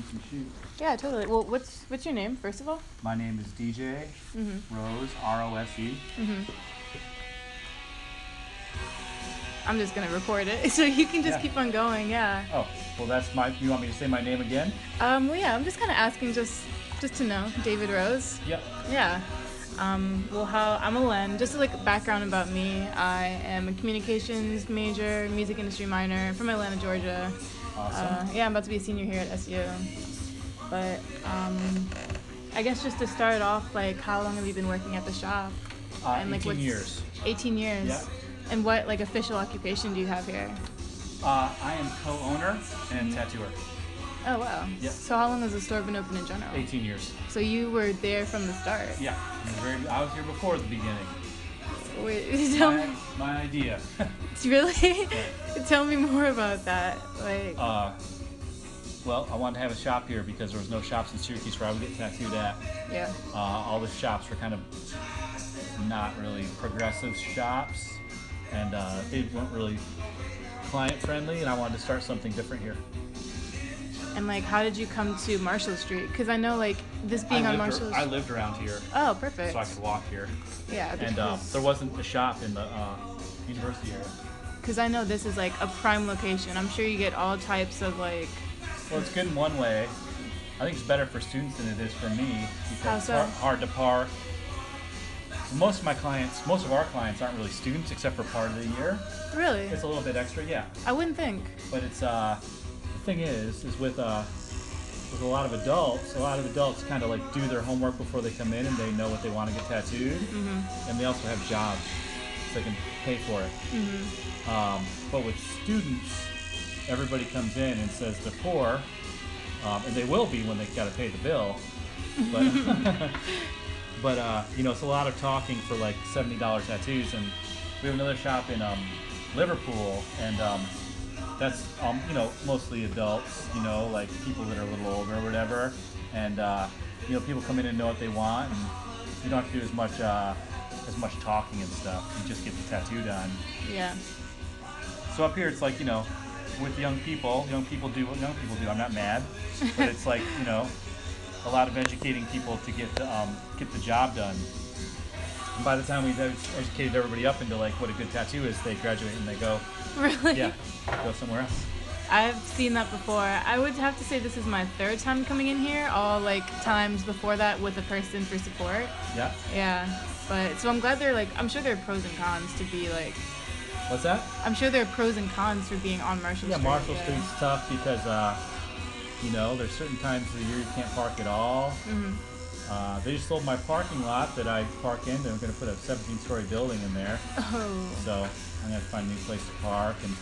can shoot. Yeah, totally. Well, what's your name, first of all? My name is DJ Rose, R-O-S-E. I'm just gonna record it, so you can just keep on going. Yeah. Oh, well, that's my. You want me to say my name again? Well, yeah. I'm just kind of asking, just to know, David Rose. Yep. Yeah. Well, I'm Elen. Just like background about me, I am a communications major, music industry minor from Atlanta, Georgia. Awesome. Yeah, I'm about to be a senior here at SU. But I guess just to start off, like, how long have you been working at the shop? And 18 years. 18 years. Yeah. And what like official occupation do you have here? I am co-owner and tattooer. Oh wow. Yep. So how long has the store been open in general? 18 years. So you were there from the start? Yeah. I was here before the beginning. Wait, tell me. My idea. Really? Yeah. Tell me more about that. Like. Well, I wanted to have a shop here because there was no shops in Syracuse where I would get tattooed at. Yeah. All the shops were kind of not really progressive shops, and they weren't really client friendly, and I wanted to start something different here. And like, how did you come to Marshall Street? Because I know like this being on Marshall. I lived around here. Oh, perfect. So I could walk here. Yeah. And there wasn't a shop in the university area. Because I know this is like a prime location. I'm sure you get all types of like. Well, it's good in one way. I think it's better for students than it is for me because it's hard to park. Most of our clients aren't really students except for part of the year. Really? It's a little bit extra, yeah. I wouldn't think. But it's the thing is with a lot of adults kind of like do their homework before they come in and they know what they want to get tattooed, and they also have jobs so they can pay for it. But with students, everybody comes in and says they're poor, and they will be when they got to pay the bill. But it's a lot of talking for like $70 tattoos, and we have another shop in Liverpool, and that's mostly adults, like people that are a little older or whatever, and people come in and know what they want, and you don't have to do as much talking and stuff. You just get the tattoo done. Yeah. So up here, it's like with young people do what young people do. I'm not mad, but it's like a lot of educating people to get the job done. And by the time we've educated everybody up into like what a good tattoo is, they graduate and they go. Really? Yeah, go somewhere else. I've seen that before. I would have to say this is my third time coming in here. All like times before that with a person for support. Yeah. Yeah, but so I'm glad I'm sure there are pros and cons to be like. What's that? I'm sure there are pros and cons for being on Marshall Street. Yeah, Marshall Street's tough because there's certain times of the year you can't park at all. They just sold my parking lot that I park in. They're going to put a 17-story building in there. Oh. So I'm going to have to find a new place to park, and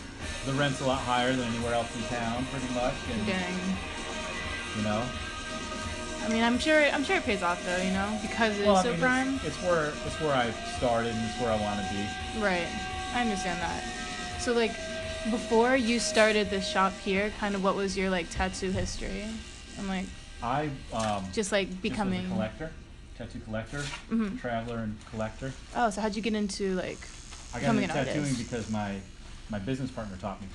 the rent's a lot higher than anywhere else in town, pretty much. And, dang. I mean, I'm sure it pays off though, because it's so prime. It's where I started, and it's where I want to be. Right. I understand that. So like, before you started this shop here, kind of what was your like tattoo history? And like, I just like becoming just was a tattoo collector, traveler and collector. Oh, so how'd you get into like I got becoming into an tattooing artist? because my business partner taught me.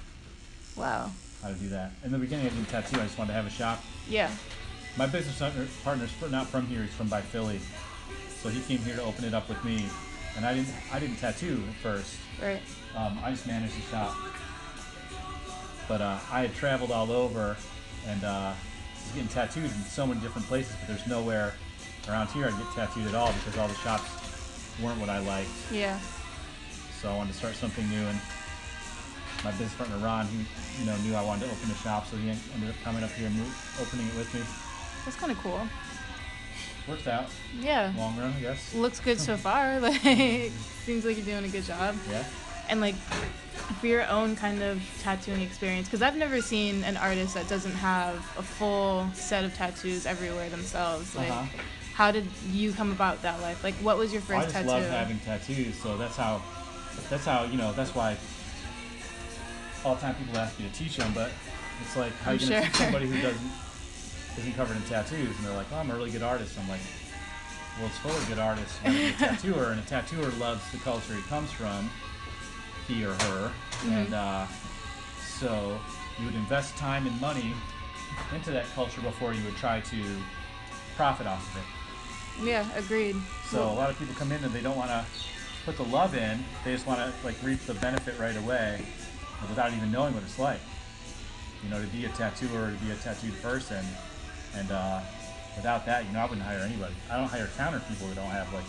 Wow. How to do that. In the beginning, I didn't tattoo. I just wanted to have a shop. Yeah. My business partner's not from here. He's from by Philly, so he came here to open it up with me. And I didn't tattoo at first. Right. I just managed the shop. But I had traveled all over and was getting tattooed in so many different places, but there's nowhere around here I'd get tattooed at all because all the shops weren't what I liked. Yeah. So I wanted to start something new, and my business partner Ron, he knew I wanted to open a shop, so he ended up coming up here and opening it with me. That's kind of cool. Worked out. Yeah. Long run, I guess. Looks good so far. Like, seems like you're doing a good job. Yeah. And like, for your own kind of tattooing experience, because I've never seen an artist that doesn't have a full set of tattoos everywhere themselves. Like, how did you come about that life? Like, what was your first tattoo? I just love having tattoos, so that's why all the time people ask me to teach them, but it's like, how are you going to teach somebody who isn't covered in tattoos? And they're like, oh, I'm a really good artist. I'm like, well, it's full of good artists. You want to be a tattooer, and a tattooer loves the culture he comes from, he or her, and so you would invest time and money into that culture before you would try to profit off of it. Yeah, agreed. So a lot of people come in and they don't want to put the love in. They just want to like reap the benefit right away without even knowing what it's like. You know, to be a tattooer, to be a tattooed person, and without that, you know, I wouldn't hire anybody. I don't hire counter people that don't have like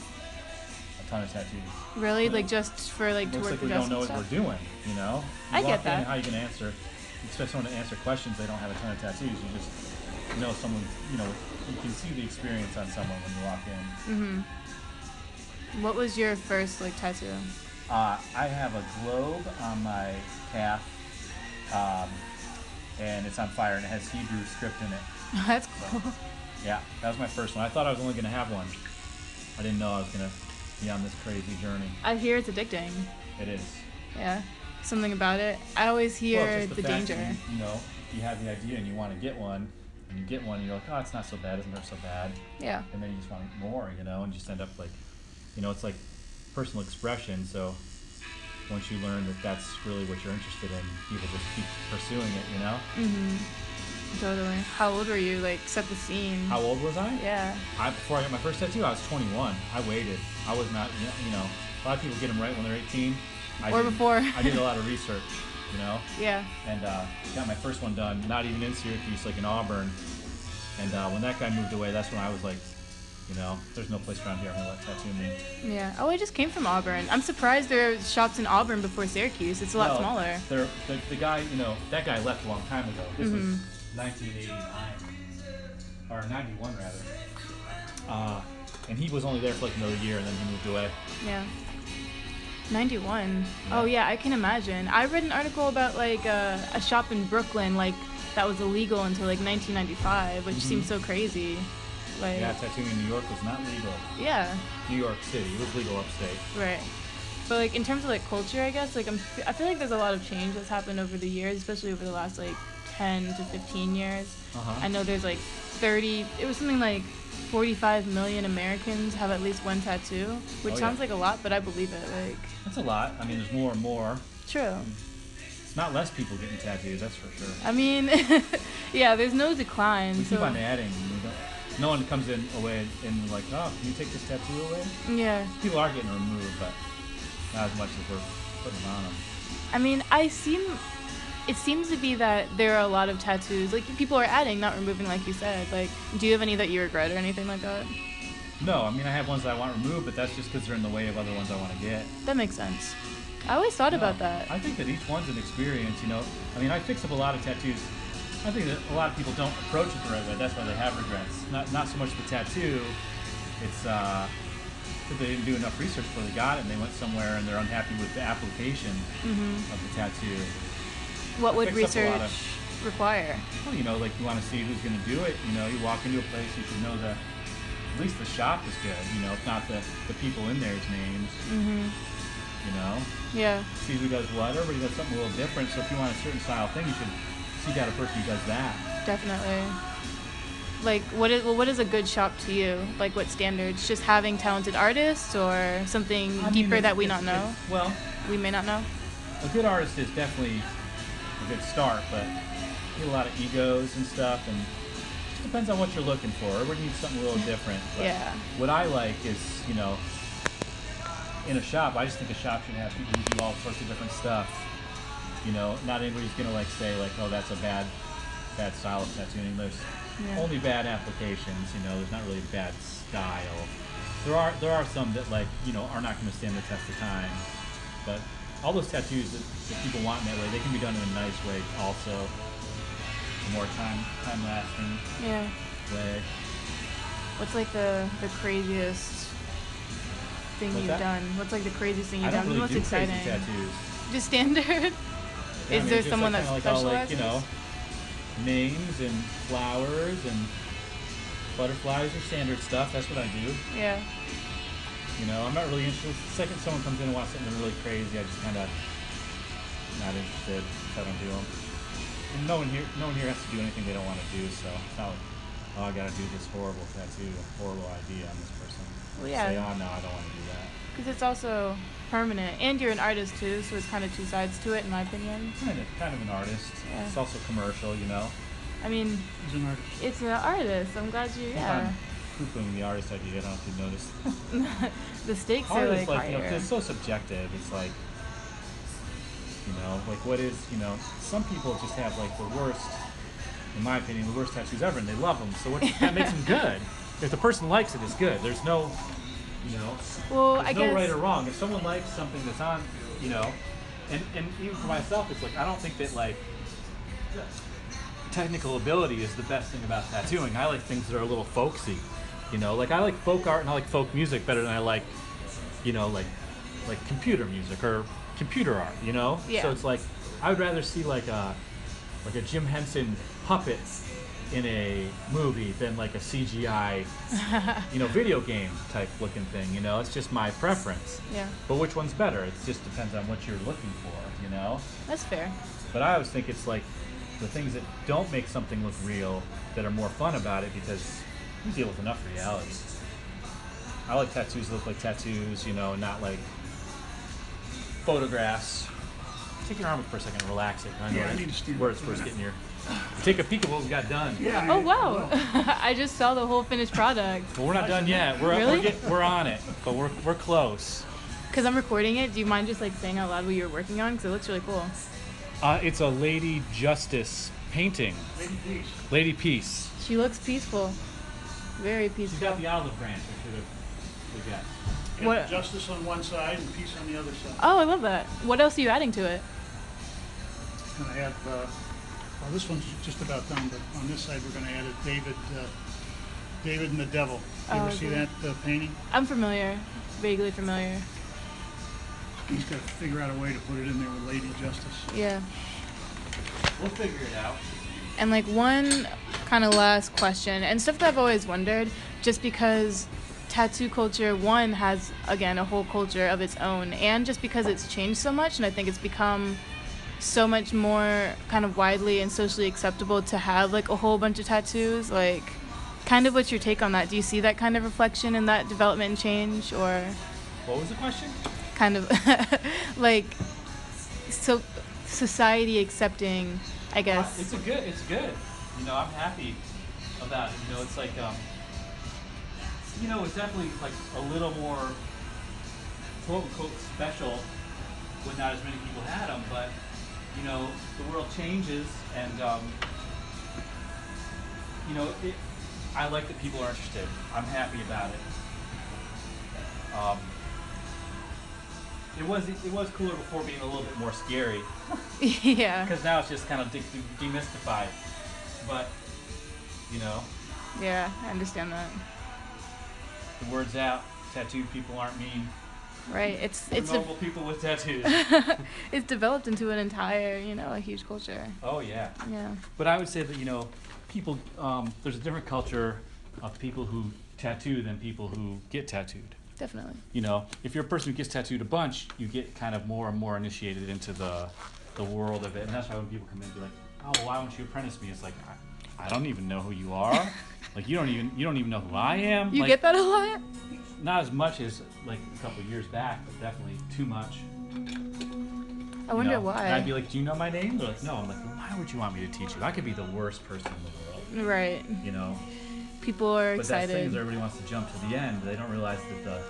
a ton of tattoos. Really, like just for like to Looks work like we the don't desk know and what stuff? we're doing. You know, I get walk in, that. how you can answer? You expect someone to answer questions. They don't have a ton of tattoos. You just know someone. You know, you can see the experience on someone when you walk in. What was your first like tattoo? I have a globe on my calf, and it's on fire, and it has Hebrew script in it. That's cool. Yeah, that was my first one. I thought I was only going to have one. I didn't know I was going to be on this crazy journey. I hear it's addicting. It is. Yeah, something about it. I always hear Well, it's just the fact danger. that you know, you have the idea and you want to get one, and you get one, and you're like, oh, it's not so bad, isn't it so bad? Yeah. And then you just want more, you know, and you just end up like, you know, it's like personal expression. So once you learn that that's really what you're interested in, people just keep pursuing it, you know? Totally. How old were you? Like, set the scene. How old was I? Yeah. Before I got my first tattoo, I was 21. I waited. I was not, you know, a lot of people get them right when they're 18. Or before. I did a lot of research, you know? Yeah. And got my first one done, not even in Syracuse, like in Auburn. And when that guy moved away, that's when I was like, you know, there's no place around here I'm going to let tattoo me. Yeah. Oh, I just came from Auburn. I'm surprised there are shops in Auburn before Syracuse. It's a lot smaller. The guy, you know, that guy left a long time ago. This was 1989, or 91 rather. And he was only there for like another year, and then he moved away. Yeah. 91. Yeah. Oh yeah, I can imagine. I read an article about like a shop in Brooklyn like that was illegal until like 1995, which seems so crazy. Like, yeah, tattooing in New York was not legal. Yeah. New York City, it was legal upstate. Right. But like in terms of like culture, I guess like I feel like there's a lot of change that's happened over the years, especially over the last like 10 to 15 years. I know there's like 30. It was something like 45 million Americans have at least one tattoo, which sounds like a lot, but I believe it. Like that's a lot. I mean, there's more and more. True. It's not less people getting tattoos, that's for sure. I mean, yeah, there's no decline. We keep on adding. No one comes in away and like, oh, can you take this tattoo away? Yeah. People are getting removed, but not as much as we're putting them on them. I mean, it seems to be that there are a lot of tattoos. Like, people are adding, not removing, like you said. Like, do you have any that you regret or anything like that? No, I mean, I have ones that I want removed, but that's just because they're in the way of other ones I want to get. That makes sense. I always thought about that. I think that each one's an experience, you know. I mean, I fix up a lot of tattoos. I think that a lot of people don't approach it the right way. That's why they have regrets. Not so much the tattoo. It's that they didn't do enough research before they got it, and they went somewhere and they're unhappy with the application of the tattoo. What would research require? Well, you know, like you want to see who's going to do it. You know, you walk into a place, you should know that at least the shop is good. You know, if not the people in there's names. You know. Yeah. See who does what. Everybody does something a little different. So if you want a certain style thing, you should seek out a person who does that. Definitely. Like, what is a good shop to you? Like, what standards? Just having talented artists, or something deeper that we not know? Well, we may not know. A good artist is definitely a good start, but you get a lot of egos and stuff, and it depends on what you're looking for. Everybody needs something a little different. But yeah. What I like is, you know, in a shop, I just think a shop should have people who do all sorts of different stuff. You know, not everybody's gonna like say like, oh, that's a bad style of tattooing. There's only bad applications. You know, there's not really a bad style. There are some that like, you know, are not gonna stand the test of time. But all those tattoos that people want in that way, they can be done in a nice way also. A more time lasting way. What's like the craziest thing you've done? What's like the craziest thing you've done? Really the most exciting tattoos. Just standard? Is there someone like, that's like specialized? All, like, you know, names and flowers and butterflies or standard stuff. That's what I do. Yeah. You know, I'm not really interested. The second someone comes in and wants something really crazy, I just kind of not interested. I don't do them. And no one here has to do anything they don't want to do. So it's not like, oh, I got to do this horrible tattoo, horrible idea on this person. Well, yeah. Say, oh no, I don't want to do that. Because it's also permanent, and you're an artist too, so it's kind of two sides to it, in my opinion. Kind of an artist. Yeah. It's also commercial, you know. I mean, He's an artist. it's an artist. I'm glad you, yeah. Poo-pooing the artist idea. I don't know if you noticed. The stakes Art are is like, higher. it's so subjective. It's like, what is, some people just have like the worst, in my opinion, the worst tattoos ever, and they love them. So that makes them good. If the person likes it, it's good. There's no, well, there's I no guess right or wrong. If someone likes something that's on, and even for myself, it's like I don't think that like technical ability is the best thing about tattooing. I like things that are a little folksy, like I like folk art and I like folk music better than I like, like computer music or computer art, Yeah. So it's like I would rather see like a Jim Henson puppet in a movie than like a CGI, video game type looking thing. It's just my preference. Yeah. But which one's better? It just depends on what you're looking for. That's fair. But I always think it's like the things that don't make something look real that are more fun about it, because you deal with enough reality. I like tattoos that look like tattoos, not like photographs. Take your arm up for a second and relax it. I know I need to steer where it's first getting your. Take a peek at what we got done. Yeah. Oh wow! I just saw the whole finished product. Well, we're not done yet. Really? We're on it, but we're close. Because I'm recording it, do you mind just like saying out loud what you're working on? Because it looks really cool. It's a Lady Justice painting. Lady Peace. Lady Peace. She looks peaceful. Very She's peaceful. got the olive branch. We got. What- Justice on one side and peace on the other side. Oh, I love that. What else are you adding to it? Going to add, well, this one's just about done, but on this side we're going to add a David and the Devil. You ever see okay. that painting? I'm familiar. Vaguely familiar. He's got to figure out a way to put it in there with Lady Justice. Yeah. We'll figure it out. And like one kind of last question, and stuff that I've always wondered, just because tattoo culture, one, has, again, a whole culture of its own, and just because it's changed so much, and I think it's become so much more kind of widely and socially acceptable to have like a whole bunch of tattoos, like kind of what's your take on that? Do you see that kind of reflection in that development and change, or What was the question? kind of like so society accepting, I guess? It's good. I'm happy about it. It's like it's definitely like a little more quote unquote special when not as many people had them, but the world changes, and I like that people are interested. I'm happy about it. It was cooler before being a little bit more scary, Yeah. because now it's just kind of demystified. But Yeah, I understand that. the word's out. Tattooed people aren't mean. Right. It's Noble people with tattoos. it's developed into an entire, a huge culture. Oh yeah. Yeah. But I would say that people. There's a different culture of people who tattoo than people who get tattooed. Definitely. If you're a person who gets tattooed a bunch, you get kind of more and more initiated into the world of it, and that's why when people come in and be like, "Oh, well, why won't you apprentice me?" It's like, I don't even know who you are. Like you don't even know who I am. You like, get that a lot? Not as much as like a couple years back, but definitely too much. I wonder And why. I'd be like, "Do you know my name?" They're like, "No." I'm like, well, "Why would you want me to teach you? I could be the worst person in the world." Right. People are But that's the thing, excited. is everybody wants to jump to the end. They don't realize that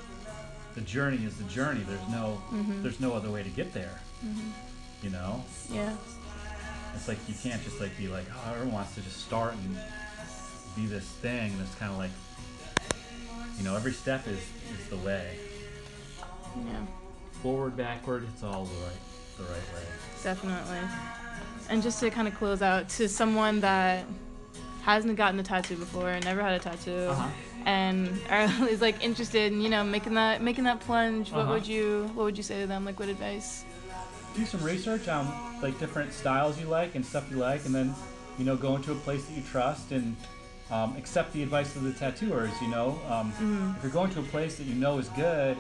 the journey is the journey. There's no other way to get there. Yeah. It's like you can't just like be like, oh, everyone wants to just start and be this thing. And it's kind of like, every step is the way. Yeah. Forward, backward, it's all the right way. Definitely. And just to kind of close out, to someone that hasn't gotten a tattoo before, never had a tattoo, and is like interested in making that plunge, what would you say to them? Like, what advice? Do some research on like different styles you like and stuff you like, and then go into a place that you trust and accept the advice of the tattooers. If you're going to a place that is good,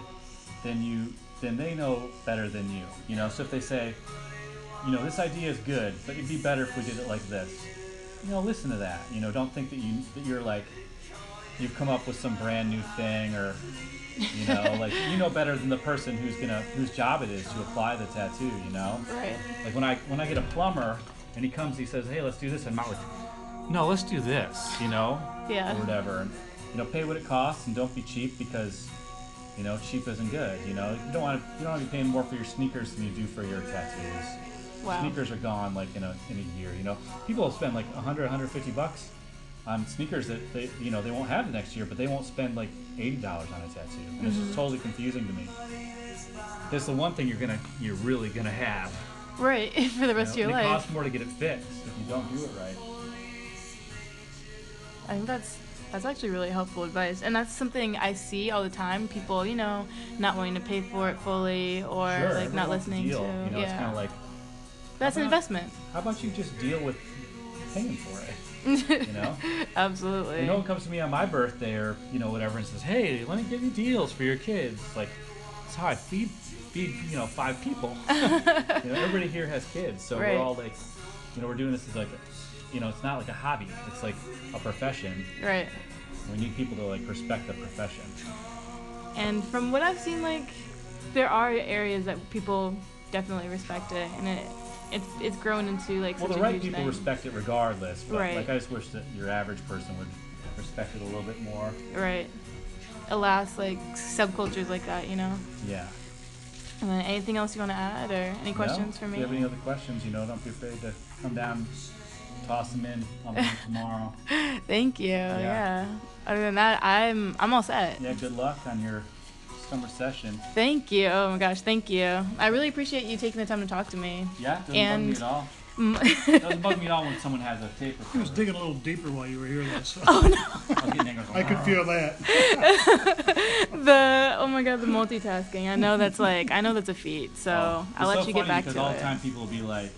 then they know better than you. So if they say, this idea is good, but it'd be better if we did it like this. Listen to that. Don't think that you're like you've come up with some brand new thing, or like better than the person whose job it is to apply the tattoo. Right. Like when I get a plumber and he says, "Hey, let's do this," I'm not like, no, let's do this, you know, Yeah. or whatever. And, you know, pay what it costs and don't be cheap because, you know, cheap isn't good. You know, you don't want to be paying more for your sneakers than you do for your tattoos. Wow. Sneakers are gone like in a year. You know, people will spend like $150 on sneakers that they won't have the next year, but they won't spend like $80 on a tattoo. And it's just totally confusing to me. It's the one thing you're really gonna have. Right, for the rest of your and life. It costs more to get it fixed if you don't do it right. I think that's actually really helpful advice, and that's something I see all the time. People, you know, not wanting to pay for it fully, or Sure, like not listening to. You know, yeah, it's kind of like that's an investment. How about you just deal with paying for it? You know. Absolutely. No one comes to me on my birthday or whatever and says, "Hey, let me give you deals for your kids." Like, that's how I feed 5 people. Everybody here has kids, so right. we're all like, we're doing this as like, it's not like a hobby. It's like a profession. Right. We need people to like respect the profession. And from what I've seen, like, there are areas that people definitely respect it, and it's grown into like such a huge thing. Well, the right people respect it regardless, but right. like I just wish that your average person would respect it a little bit more. Right. Alas, like subcultures like that, you know. Yeah. And then anything else you want to add, or any questions for me? If you have any other questions, don't be afraid to come down, toss them in. I'll be here tomorrow. Thank you. Yeah. Other than that, I'm all set. Yeah. Good luck on your summer session. Thank you. Oh my gosh, thank you. I really appreciate you taking the time to talk to me. Yeah, doesn't bug me at all. Doesn't bug me at all when someone has a tape recorder. He was digging a little deeper while you were here, though. So. Oh no! I could feel that. Oh my god, the multitasking. I know that's a feat. So I'll let you get back to it. Because all the time people will be like,